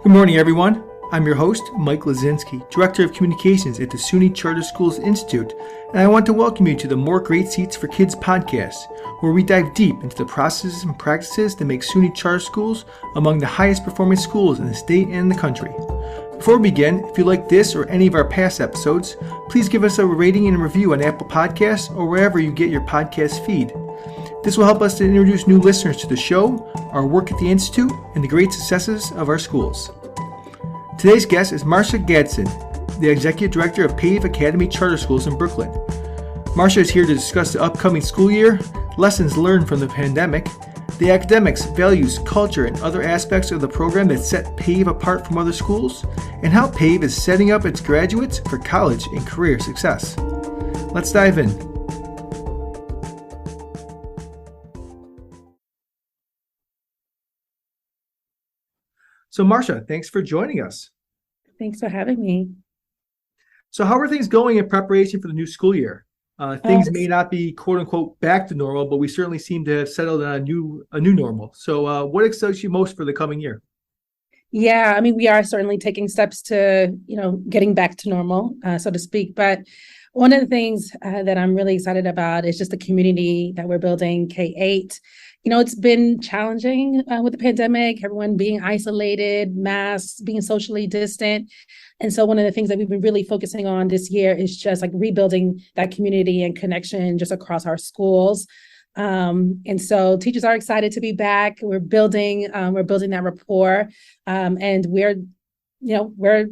Good morning, everyone. I'm your host, Mike Lazinski, Director of Communications at the SUNY Charter Schools Institute, and I want to welcome you to the More Great Seats for Kids podcast, where we dive deep into the processes and practices that make SUNY Charter Schools among the highest performing schools in the state and the country. Before we begin, if you like this or any of our past episodes, please give us a rating and a review on Apple Podcasts or wherever you get your podcast feed. This will help us to introduce new listeners to the show, our work at the Institute, and the great successes of our schools. Today's guest is Marsha Gadsden, the Executive Director of PAVE Academy Charter Schools in Brooklyn. Marsha is here to discuss the upcoming school year, lessons learned from the pandemic, the academics, values, culture, and other aspects of the program that set PAVE apart from other schools, and how PAVE is setting up its graduates for college and career success. Let's dive in. So Marsha, thanks for joining us. Thanks for having me. So how are things going in preparation for the new school year? Things may not be quote unquote back to normal, but we certainly seem to have settled on a new normal. So what excites you most for the coming year? Yeah, I mean, we are certainly taking steps to, getting back to normal, so to speak. But one of the things that I'm really excited about is just the community that we're building, K-8. It's been challenging with the pandemic, everyone being isolated, masks, being socially distant. And so one of the things that we've been really focusing on this year is just like rebuilding that community and connection just across our schools. And so teachers are excited to be back. We're building that rapport, and we're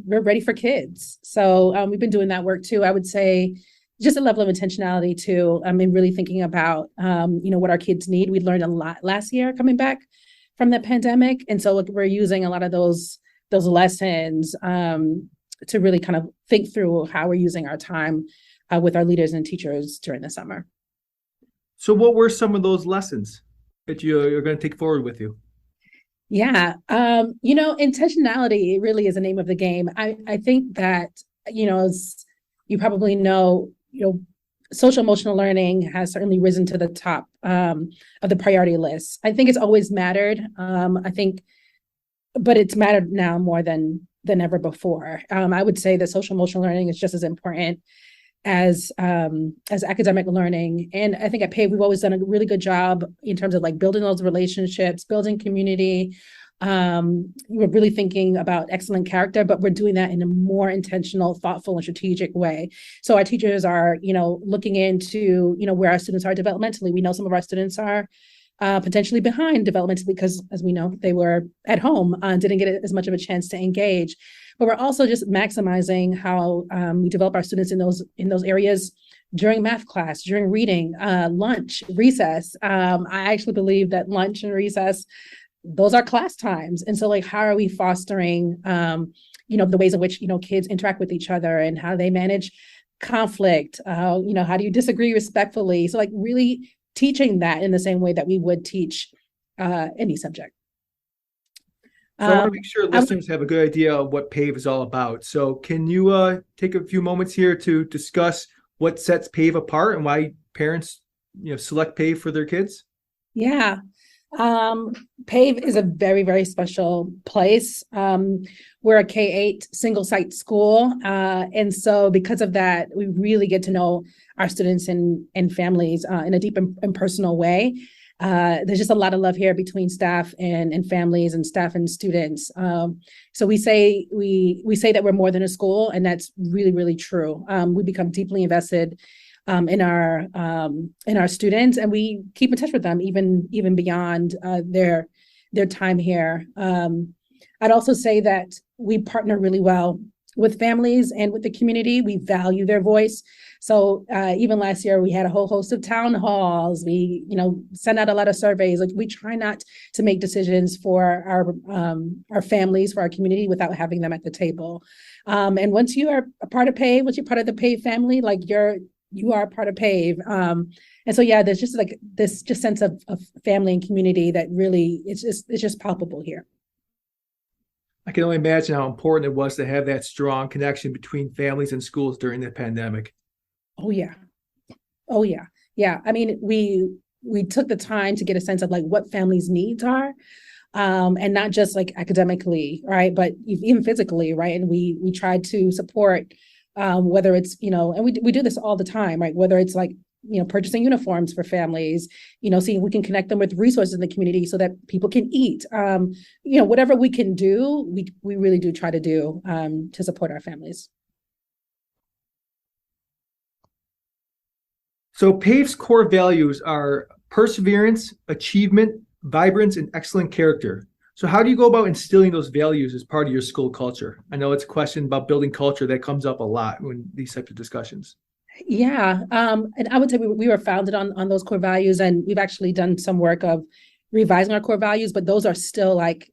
ready for kids. So we've been doing that work too. I would say just a level of intentionality too. I mean, really thinking about, what our kids need. We learned a lot last year coming back from the pandemic. And so we're using a lot of those lessons to really kind of think through how we're using our time with our leaders and teachers during the summer. So what were some of those lessons that you're going to take forward with you? Yeah. Intentionality really is the name of the game. I think that, as you probably know, social emotional learning has certainly risen to the top of the priority list. I think it's always mattered. But it's mattered now more than ever before. I would say that social emotional learning is just as important as academic learning. And I think at PAVE, we've always done a really good job in terms of like building those relationships, building community. We're really thinking about excellent character, but we're doing that in a more intentional, thoughtful, and strategic way. So our teachers are, looking into, where our students are developmentally. We know some of our students are potentially behind developmentally because, as we know, they were at home and didn't get as much of a chance to engage. But we're also just maximizing how we develop our students in those areas during math class, during reading, lunch, recess. I actually believe that lunch and recess, those are class times. And so how are we fostering, the ways in which, kids interact with each other and how they manage conflict? How do you disagree respectfully? So really teaching that in the same way that we would teach any subject. So I want to make sure listeners have a good idea of what PAVE is all about. So can you take a few moments here to discuss what sets PAVE apart and why parents, select PAVE for their kids? Yeah. PAVE is a very, very special place. We're a K-8 single site school. And so because of that, we really get to know our students and families in a deep and personal way. There's just a lot of love here between staff and families and staff and students. So we say that we're more than a school, and that's really, really true. We become deeply invested in our students, and we keep in touch with them even beyond their time here. I'd also say that we partner really well with families and with the community. We value their voice. So even last year, we had a whole host of town halls. We, sent out a lot of surveys. We try not to make decisions for our families, for our community, without having them at the table. And once you are a part of PAVE, once you're part of the PAVE family, you are a part of PAVE. And so, yeah, there's just this sense of family and community that really it's just palpable here. I can only imagine how important it was to have that strong connection between families and schools during the pandemic. Oh, yeah. Yeah. I mean, we took the time to get a sense of what families' needs are. and not just like academically, right, but even physically, right? And we try to support, whether it's, and we do this all the time, right? Whether it's like, purchasing uniforms for families, seeing we can connect them with resources in the community so that people can eat, whatever we can do, we really do try to do, to support our families. So PAVE's core values are perseverance, achievement, vibrance, and excellent character. So how do you go about instilling those values as part of your school culture? I know it's a question about building culture that comes up a lot when these types of discussions. Yeah. And I would say we were founded on those core values, and we've actually done some work of revising our core values, but those are still, part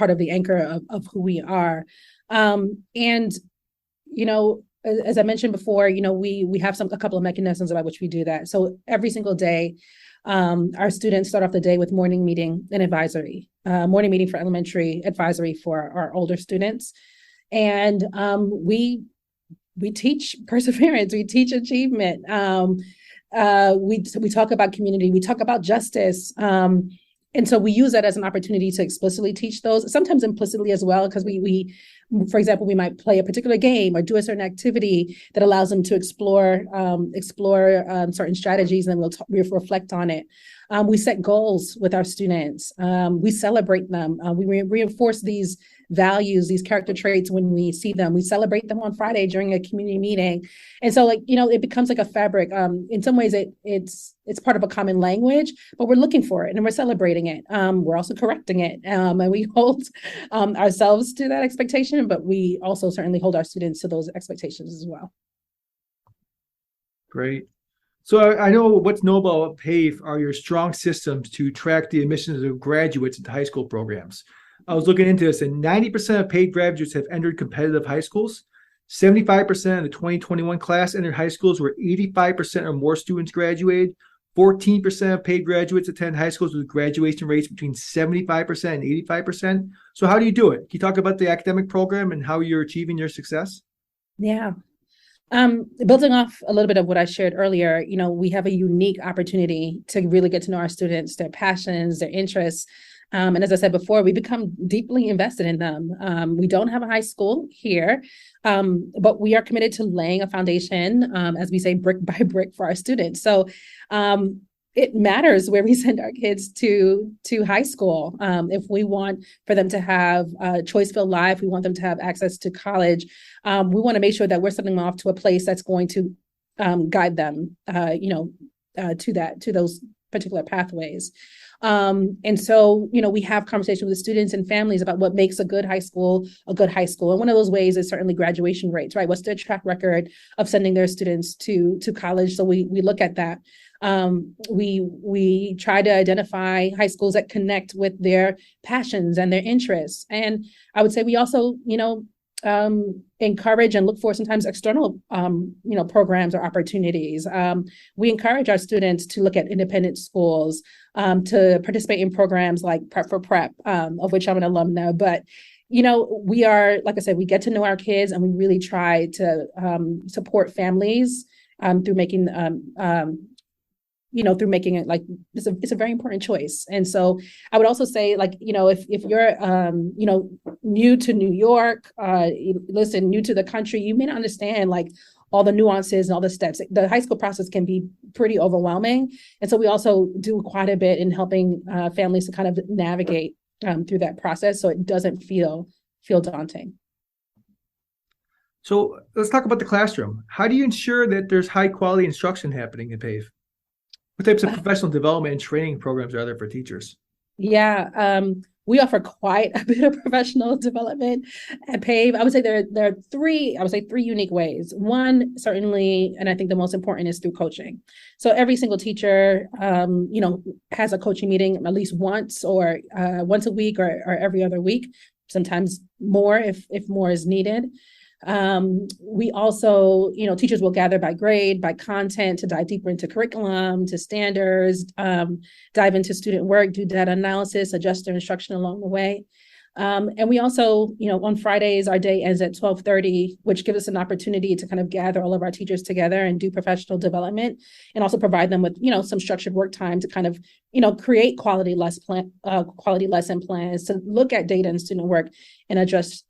of the anchor of who we are. And, as I mentioned before, we have a couple of mechanisms by which we do that. So every single day, our students start off the day with morning meeting and advisory, morning meeting for elementary, advisory for our older students. And we teach perseverance, we teach achievement. We talk about community, we talk about justice. And so we use that as an opportunity to explicitly teach those, sometimes implicitly as well, because we, for example, we might play a particular game or do a certain activity that allows them to explore certain strategies, and then we'll reflect on it. We set goals with our students. We celebrate them. We reinforce these values, these character traits when we see them. We celebrate them on Friday during a community meeting. And so, it becomes like a fabric. In some ways, it's part of a common language, but we're looking for it and we're celebrating it. We're also correcting it. And we hold ourselves to that expectation, but we also certainly hold our students to those expectations as well. Great. So I know what's notable about PAVE are your strong systems to track the admissions of graduates into high school programs. I was looking into this, and 90% of PAVE graduates have entered competitive high schools. 75% of the 2021 class entered high schools where 85% or more students graduated. 14% of PAVE graduates attend high schools with graduation rates between 75% and 85%. So how do you do it? Can you talk about the academic program and how you're achieving your success? Yeah. Building off a little bit of what I shared earlier, we have a unique opportunity to really get to know our students, their passions, their interests. And as I said before, we become deeply invested in them. We don't have a high school here, but we are committed to laying a foundation, as we say, brick by brick for our students. So it matters where we send our kids to high school. If we want for them to have a choice-filled life, we want them to have access to college, we want to make sure that we're sending them off to a place that's going to guide them, to those particular pathways. And so, we have conversations with students and families about what makes a good high school a good high school. And one of those ways is certainly graduation rates, right? What's their track record of sending their students to college? So we look at that. We try to identify high schools that connect with their passions and their interests. And I would say we also, encourage and look for sometimes external, programs or opportunities. We encourage our students to look at independent schools, to participate in programs like Prep for Prep, of which I'm an alumna. But, we are, like I said, we get to know our kids, and we really try to support families through making it like it's a very important choice. And so I would also say, if you're new to New York, new to the country, you may not understand all the nuances and all the steps. The high school process can be pretty overwhelming. And so we also do quite a bit in helping families to kind of navigate through that process so it doesn't feel daunting. So let's talk about the classroom. How do you ensure that there's high quality instruction happening in PAVE? What types of professional development and training programs are there for teachers? Yeah, we offer quite a bit of professional development at PAVE. I would say there are three unique ways. One, certainly, and I think the most important, is through coaching. So every single teacher, has a coaching meeting at least once or once a week or every other week, sometimes more if more is needed. We also, teachers will gather by grade, by content, to dive deeper into curriculum, to standards, dive into student work, do data analysis, adjust their instruction along the way. And we also, on Fridays, our day ends at 12:30, which gives us an opportunity to kind of gather all of our teachers together and do professional development, and also provide them with, some structured work time to kind of, create quality lesson plans, to look at data and student work and adjust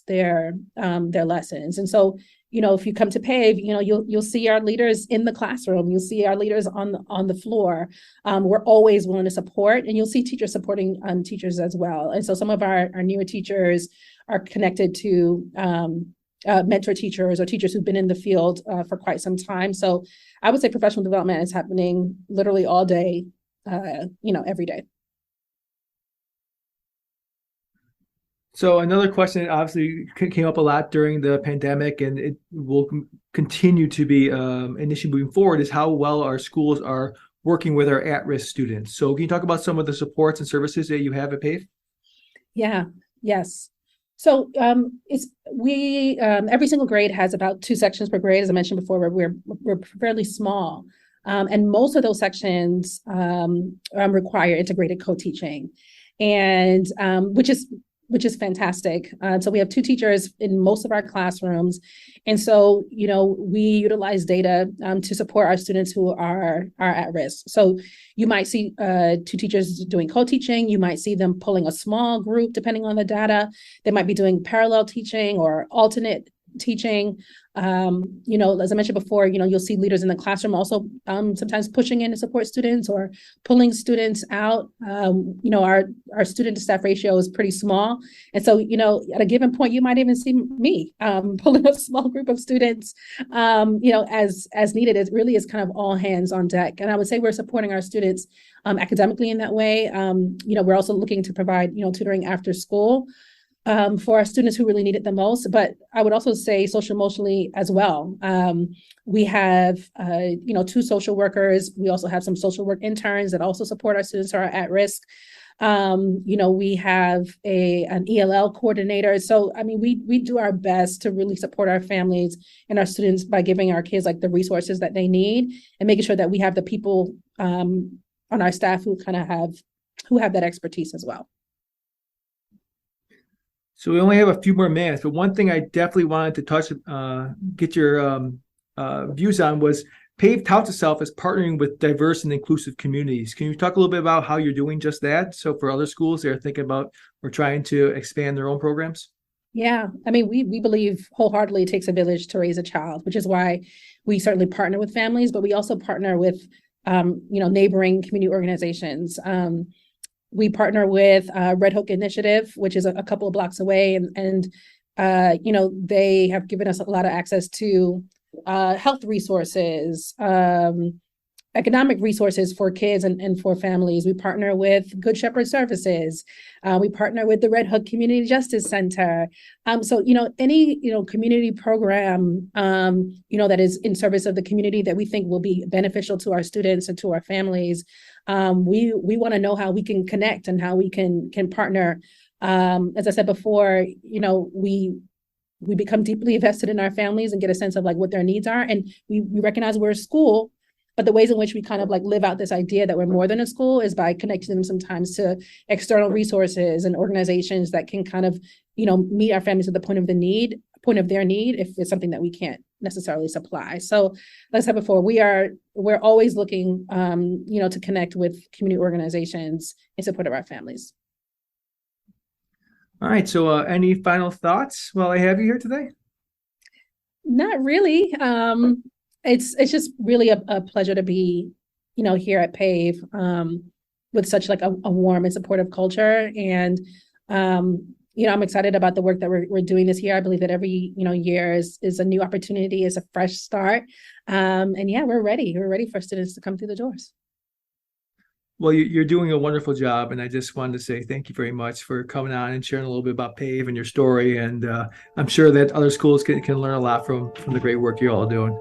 their lessons. And so, if you come to PAVE, you'll see our leaders in the classroom. You'll see our leaders on the floor. We're always willing to support, and you'll see teachers supporting teachers as well. And so some of our newer teachers are connected to mentor teachers or teachers who've been in the field for quite some time. So I would say professional development is happening literally all day, every day. So another question that obviously came up a lot during the pandemic, and it will continue to be an issue moving forward, is how well our schools are working with our at-risk students. So can you talk about some of the supports and services that you have at PAVE? Yeah, yes. So every single grade has about 2 sections per grade, as I mentioned before, where we're fairly small. And most of those sections require integrated co-teaching, and which is fantastic. So we have 2 teachers in most of our classrooms. And so, we utilize data to support our students who are at risk. So you might see 2 teachers doing co-teaching. You might see them pulling a small group, depending on the data. They might be doing parallel teaching or alternate teaching. As I mentioned before, you'll see leaders in the classroom also sometimes pushing in to support students or pulling students out. Our student to staff ratio is pretty small. And so, at a given point, you might even see me pulling a small group of students, as needed. It really is kind of all hands on deck. And I would say we're supporting our students academically in that way. We're also looking to provide, tutoring after school for our students who really need it the most. But I would also say social emotionally as well. We have, 2 social workers. We also have some social work interns that also support our students who are at risk. We have an ELL coordinator. So, we do our best to really support our families and our students by giving our kids the resources that they need and making sure that we have the people on our staff who have that expertise as well. So we only have a few more minutes, but one thing I definitely wanted to get your views on was PAVE touts itself as partnering with diverse and inclusive communities. Can you talk a little bit about how you're doing just that? So for other schools, they're thinking about or trying to expand their own programs? Yeah, we believe wholeheartedly it takes a village to raise a child, which is why we certainly partner with families, but we also partner with, neighboring community organizations. We partner with Red Hook Initiative, which is a couple of blocks away, and they have given us a lot of access to health resources, economic resources for kids and for families. We partner with Good Shepherd Services. We partner with the Red Hook Community Justice Center. So, any, community program, that is in service of the community that we think will be beneficial to our students and to our families. We want to know how we can connect and how we can partner. As I said before, we become deeply invested in our families and get a sense of what their needs are. And we recognize we're a school, but the ways in which we kind of live out this idea that we're more than a school is by connecting them sometimes to external resources and organizations that can kind of, meet our families at the point of their need, if it's something that we can't necessarily supply. So like I said before, we're always looking, to connect with community organizations in support of our families. All right. So any final thoughts while I have you here today? Not really. It's just really a pleasure to be, here at PAVE with such a warm and supportive culture. And, I'm excited about the work that we're doing this year. I believe that every, year is a new opportunity, is a fresh start. And yeah, we're ready. We're ready for students to come through the doors. Well, you're doing a wonderful job, and I just wanted to say thank you very much for coming on and sharing a little bit about PAVE and your story. And I'm sure that other schools can learn a lot from the great work you're all doing.